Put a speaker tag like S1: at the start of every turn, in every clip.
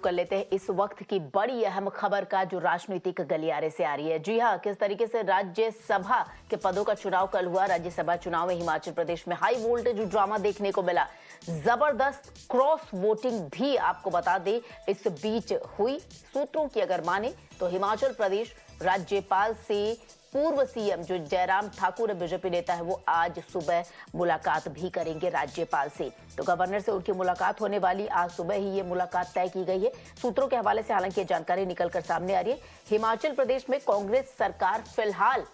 S1: कर लेते हैं इस वक्त की बड़ी अहम खबर का, जो राजनीतिक गलियारे से आ रही है। जी हां, किस तरीके से राज्यसभा के पदों का चुनाव कल हुआ। राज्यसभा चुनाव में हिमाचल प्रदेश में हाई वोल्टेज ड्रामा देखने को मिला। जबरदस्त क्रॉस वोटिंग भी आपको बता दें इस बीच हुई। सूत्रों की अगर माने तो हिमाचल प्रदेश राज्यपाल से पूर्व सीएम जो जयराम ठाकुर बीजेपी नेता है, वो आज सुबह मुलाकात भी करेंगे राज्यपाल से। तो गवर्नर से उनकी मुलाकात होने वाली, आज सुबह ही ये मुलाकात तय की गई है। सूत्रों के हवाले से हालांकि ये जानकारी निकलकर सामने आ रही है। हिमाचल प्रदेश में कांग्रेस सरकार फिलहाल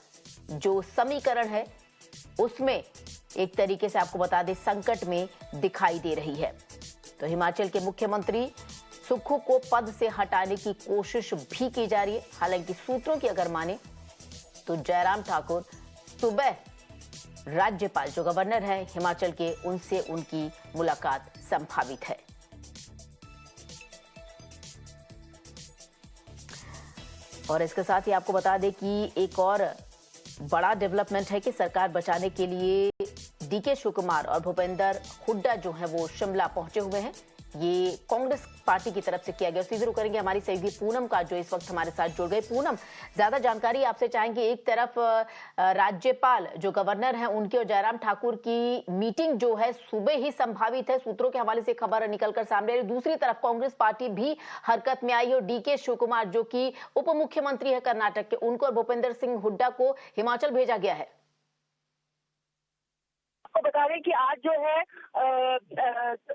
S1: जो समीकरण है उसमें एक तरीके से आपको बता दें संकट में दिखाई दे रही है। तो हिमाचल के मुख्यमंत्री सुक्खू को पद से हटाने की कोशिश भी की जा रही है। हालांकि सूत्रों की अगर माने तो जयराम ठाकुर सुबह राज्यपाल जो गवर्नर है हिमाचल के, उनसे उनकी मुलाकात संभावित है। और इसके साथ ही आपको बता दें कि एक और बड़ा डेवलपमेंट है कि सरकार बचाने के लिए डीके शिवकुमार और भूपेंद्र हुड्डा जो है वो शिमला पहुंचे हुए हैं। ये कांग्रेस पार्टी की तरफ से किया गया। सीधे रुक करेंगे हमारी सहयोगी पूनम का, जो इस वक्त हमारे साथ जुड़ गए। पूनम, ज्यादा जानकारी आपसे चाहेंगे। एक तरफ राज्यपाल जो गवर्नर हैं उनकी और जयराम ठाकुर की मीटिंग जो है सुबह ही संभावित है, सूत्रों के हवाले से खबर निकलकर सामने आई। दूसरी तरफ कांग्रेस पार्टी भी हरकत में आई और डीके शिवकुमार जो कि उप मुख्यमंत्री है कर्नाटक के, उनको और भूपेंद्र सिंह हुड्डा को हिमाचल भेजा गया है।
S2: आपको बता दें कि आज जो है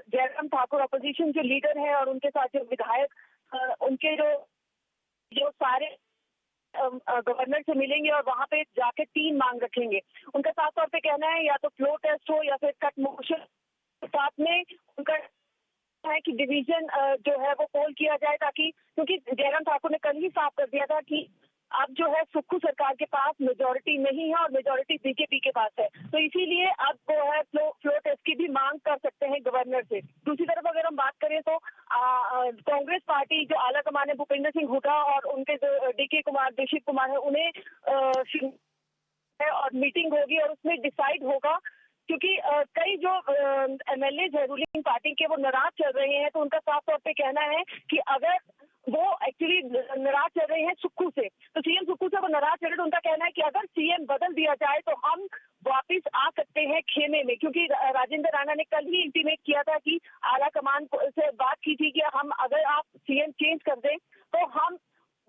S2: जयराम ठाकुर अपोजिशन जो लीडर है और उनके साथ जो विधायक उनके जो सारे गवर्नर से मिलेंगे और वहां पे जाके 3 मांग रखेंगे। उनका साफ तौर पे कहना है या तो फ्लो टेस्ट हो या फिर कट मोशन। साथ में उनका है कि डिवीजन जो है वो पोल किया जाए, ताकि क्योंकि जयराम ठाकुर ने कल ही साफ कर दिया था कि अब जो है सुक्खू सरकार के पास मेजोरिटी नहीं है और मेजोरिटी बीजेपी के पास है, तो इसीलिए अब वो है फ्लो टेस्ट की भी मांग कर सकते हैं गवर्नर से। दूसरी तरफ अगर हम बात करें तो कांग्रेस पार्टी जो आला कमान है भूपेंद्र सिंह हुड्डा और उनके जो डीके कुमार है, उन्हें और मीटिंग होगी और उसमें डिसाइड होगा, क्योंकि कई जो एमएलए है रूलिंग पार्टी के वो नाराज चल रहे हैं। तो उनका साफ तौर पे कहना है कि अगर वो एक्चुअली नाराज चल रहे हैं सुक्खू से, तो सीएम सुक्खू से वो नाराज चल रहे, तो उनका कहना है कि अगर सीएम बदल दिया जाए तो हम वापस आ सकते हैं खेमे में, क्योंकि राजेंद्र राणा ने कल ही इंटीमेट किया था कि आला कमान से बात की थी कि हम अगर आप सीएम चेंज कर दें तो हम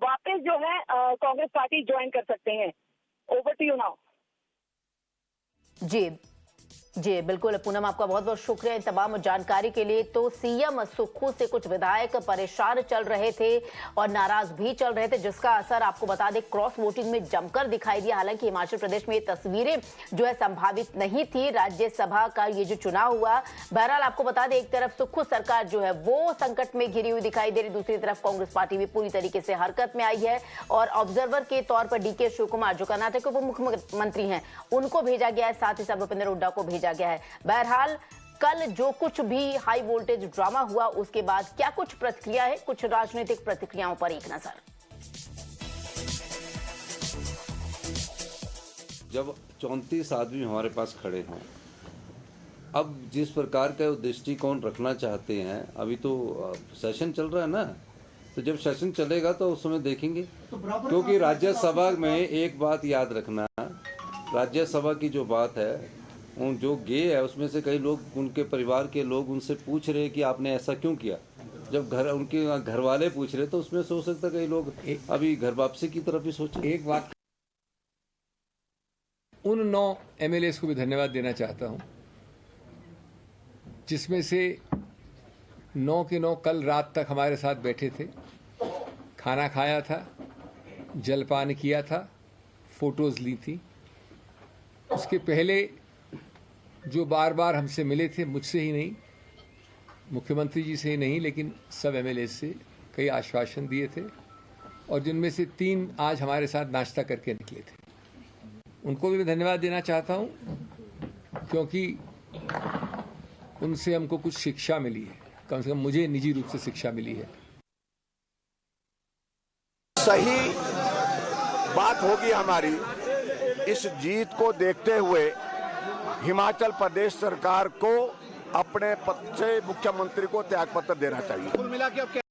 S2: वापस जो है कांग्रेस पार्टी ज्वाइन कर सकते हैं। Over to you now.
S1: जी बिल्कुल पूनम, आपका बहुत बहुत शुक्रिया इन तमाम जानकारी के लिए। तो सीएम सुक्खू से कुछ विधायक परेशान चल रहे थे और नाराज भी चल रहे थे, जिसका असर आपको बता दें क्रॉस वोटिंग में जमकर दिखाई दिया। हालांकि हिमाचल प्रदेश में ये तस्वीरें जो है संभावित नहीं थी। राज्यसभा का ये जो चुनाव हुआ, बहरहाल आपको बता दें एक तरफ सुक्खू सरकार जो है वो संकट में घिरी हुई दिखाई दे रही, दूसरी तरफ कांग्रेस पार्टी भी पूरी तरीके से हरकत में आई है और ऑब्जर्वर के तौर पर डीके शिवकुमार जो कर्नाटक के उप मुख्यमंत्री हैं उनको भेजा गया है, साथ ही साथ भूपेंद्र हुड्डा को भेजा गया है। बहरहाल कल जो कुछ भी हाई वोल्टेज ड्रामा हुआ उसके बाद क्या कुछ प्रतिक्रिया है, कुछ राजनीतिक प्रतिक्रियाओं पर एक नजर।
S3: जब 34 आदमी हमारे पास खड़े हैं, अब जिस प्रकार का दृष्टिकोण रखना चाहते हैं, अभी तो सेशन चल रहा है ना, तो जब सेशन चलेगा तो उस समय देखेंगे। क्योंकि राज्यसभा में एक बात याद रखना, राज्यसभा की जो बात है, उन जो गे है उसमें से कई लोग, उनके परिवार के लोग उनसे पूछ रहे कि आपने ऐसा क्यों किया। जब उनके घर वाले पूछ रहे तो उसमें सोच सकता कई लोग अभी घर वापसी की तरफ ही सोचे।
S4: एक बात उन 9 एमएलए को भी धन्यवाद देना चाहता हूं, जिसमें से 9 के 9 कल रात तक हमारे साथ बैठे थे, खाना खाया था, जलपान किया था, फोटोज ली थी। उसके पहले जो बार बार हमसे मिले थे, मुझसे ही नहीं, मुख्यमंत्री जी से ही नहीं, लेकिन सब एमएलए से कई आश्वासन दिए थे और जिनमें से 3 आज हमारे साथ नाश्ता करके निकले थे। उनको भी मैं धन्यवाद देना चाहता हूं, क्योंकि उनसे हमको कुछ शिक्षा मिली है, कम से कम मुझे निजी रूप से शिक्षा मिली है।
S5: सही बात होगी हमारी। इस जीत को देखते हुए हिमाचल प्रदेश सरकार को अपने पद से मुख्यमंत्री को त्यागपत्र देना चाहिए।